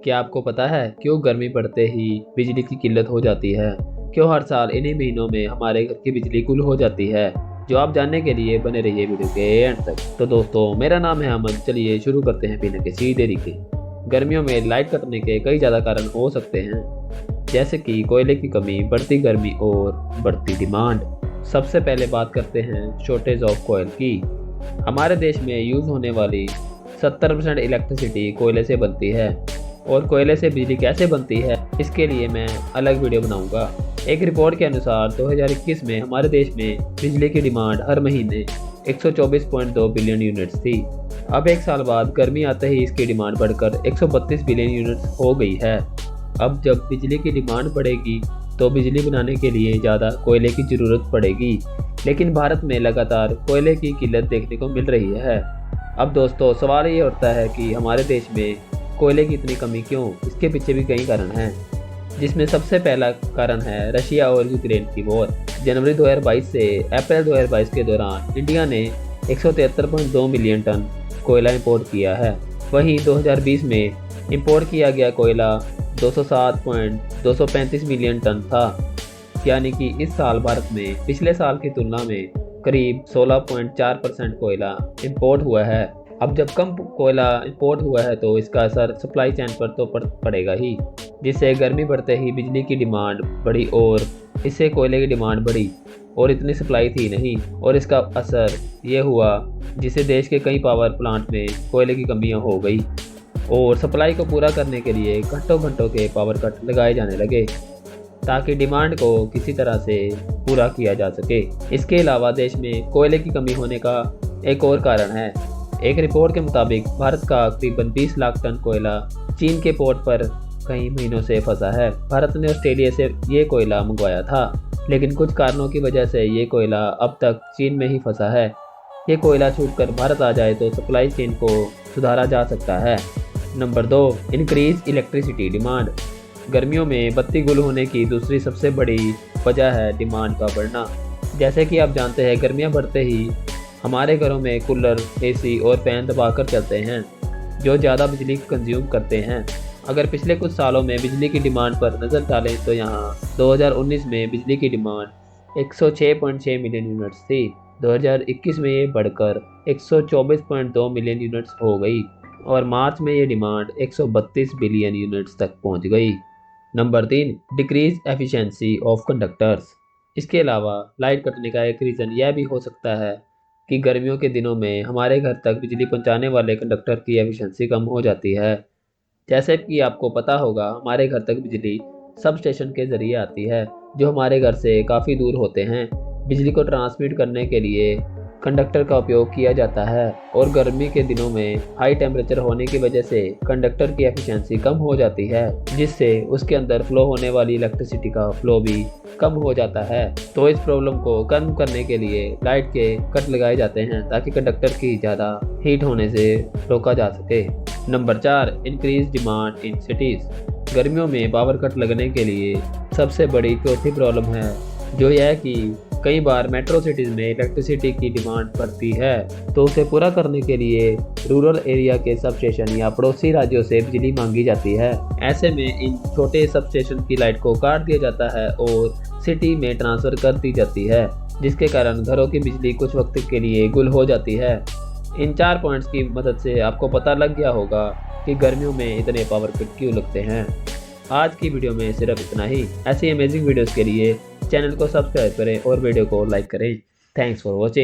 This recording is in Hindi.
क्या आपको पता है क्यों गर्मी पड़ते ही बिजली की किल्लत हो जाती है? क्यों हर साल इन्हीं महीनों में हमारे घर की बिजली गुल हो जाती है? जो आप जानने के लिए बने रहिए वीडियो के एंड तक। तो दोस्तों, मेरा नाम है अमन। चलिए शुरू करते हैं बिना किसी देरी के। गर्मियों में लाइट कटने के कई ज़्यादा कारण हो सकते हैं, जैसे कि कोयले की कमी, बढ़ती गर्मी और बढ़ती डिमांड। सबसे पहले बात करते हैं शॉर्टेज ऑफ कोयल की। हमारे देश में यूज़ होने वाली 70% इलेक्ट्रिसिटी कोयले से बनती है, और कोयले से बिजली कैसे बनती है इसके लिए मैं अलग वीडियो बनाऊंगा। एक रिपोर्ट के अनुसार 2021 में हमारे देश में बिजली की डिमांड हर महीने 124.2 बिलियन यूनिट्स थी। अब एक साल बाद गर्मी आते ही इसकी डिमांड बढ़कर 132 बिलियन यूनिट्स हो गई है। अब जब बिजली की डिमांड बढ़ेगी तो बिजली बनाने के लिए ज़्यादा कोयले की ज़रूरत पड़ेगी, लेकिन भारत में लगातार कोयले की किल्लत देखने को मिल रही है। अब दोस्तों, सवाल ये उठता है कि हमारे देश में कोयले की इतनी कमी क्यों? इसके पीछे भी कई कारण हैं, जिसमें सबसे पहला कारण है रशिया और यूक्रेन की वॉर। जनवरी 2022 से अप्रैल 2022 के दौरान इंडिया ने 173.2 मिलियन टन कोयला इंपोर्ट किया है। वहीं 2020 में इंपोर्ट किया गया कोयला 207.235 मिलियन टन था, यानी कि इस साल भारत में पिछले साल की तुलना में करीब 16.4% कोयला इंपोर्ट हुआ है। अब जब कम कोयला इंपोर्ट हुआ है तो इसका असर सप्लाई चेन पर तो पड़ेगा ही, जिससे गर्मी बढ़ते ही बिजली की डिमांड बढ़ी और इससे कोयले की डिमांड बढ़ी, और इतनी सप्लाई थी नहीं, और इसका असर ये हुआ जिससे देश के कई पावर प्लांट में कोयले की कमियां हो गई, और सप्लाई को पूरा करने के लिए घंटों घंटों के पावर कट लगाए जाने लगे ताकि डिमांड को किसी तरह से पूरा किया जा सके। इसके अलावा देश में कोयले की कमी होने का एक और कारण है। एक रिपोर्ट के मुताबिक भारत का करीबन 20 लाख टन कोयला चीन के पोर्ट पर कई महीनों से फंसा है। भारत ने ऑस्ट्रेलिया से ये कोयला मंगवाया था, लेकिन कुछ कारणों की वजह से ये कोयला अब तक चीन में ही फंसा है। ये कोयला छूटकर भारत आ जाए तो सप्लाई चेन को सुधारा जा सकता है। Number 2, increase electricity demand. गर्मियों में बत्ती गुल होने की दूसरी सबसे बड़ी वजह है डिमांड का बढ़ना। जैसे कि आप जानते हैं, गर्मियाँ बढ़ते ही हमारे घरों में कूलर, एसी और फैन दबाकर चलते हैं, जो ज़्यादा बिजली कंज्यूम करते हैं। अगर पिछले कुछ सालों में बिजली की डिमांड पर नज़र डालें तो यहाँ 2019 में बिजली की डिमांड 106.6 मिलियन यूनिट्स थी। 2021 में ये बढ़कर 124.2 मिलियन यूनिट्स हो गई, और मार्च में ये डिमांड 132 बिलियन यूनिट्स तक पहुँच गई। Number 3, decrease efficiency of conductors. इसके अलावा लाइट कटने का एक रीज़न यह भी हो सकता है कि गर्मियों के दिनों में हमारे घर तक बिजली पहुंचाने वाले कंडक्टर की एफिशिएंसी कम हो जाती है। जैसे कि आपको पता होगा, हमारे घर तक बिजली सब स्टेशन के ज़रिए आती है, जो हमारे घर से काफ़ी दूर होते हैं। बिजली को ट्रांसमिट करने के लिए कंडक्टर का उपयोग किया जाता है, और गर्मी के दिनों में हाई टेम्परेचर होने की वजह से कंडक्टर की एफिशिएंसी कम हो जाती है, जिससे उसके अंदर फ्लो होने वाली इलेक्ट्रिसिटी का फ्लो भी कम हो जाता है। तो इस प्रॉब्लम को कम करने के लिए लाइट के कट लगाए जाते हैं, ताकि कंडक्टर की ज़्यादा हीट होने से रोका जा सके। Number 4, increase demand in cities. गर्मियों में पावर कट लगने के लिए सबसे बड़ी चौथी प्रॉब्लम है, जो यह है कि कई बार मेट्रो सिटीज़ में इलेक्ट्रिसिटी की डिमांड बढ़ती है, तो उसे पूरा करने के लिए रूरल एरिया के सब स्टेशन या पड़ोसी राज्यों से बिजली मांगी जाती है। ऐसे में इन छोटे सब स्टेशन की लाइट को काट दिया जाता है और सिटी में ट्रांसफ़र कर दी जाती है, जिसके कारण घरों की बिजली कुछ वक्त के लिए गुल हो जाती है। इन 4 पॉइंट्स की मदद से आपको पता लग गया होगा कि गर्मियों में इतने पावर कट क्यों लगते हैं। आज की वीडियो में सिर्फ इतना ही। ऐसी अमेजिंग वीडियोस के लिए चैनल को सब्सक्राइब करें और वीडियो को लाइक करें। Thanks for watching.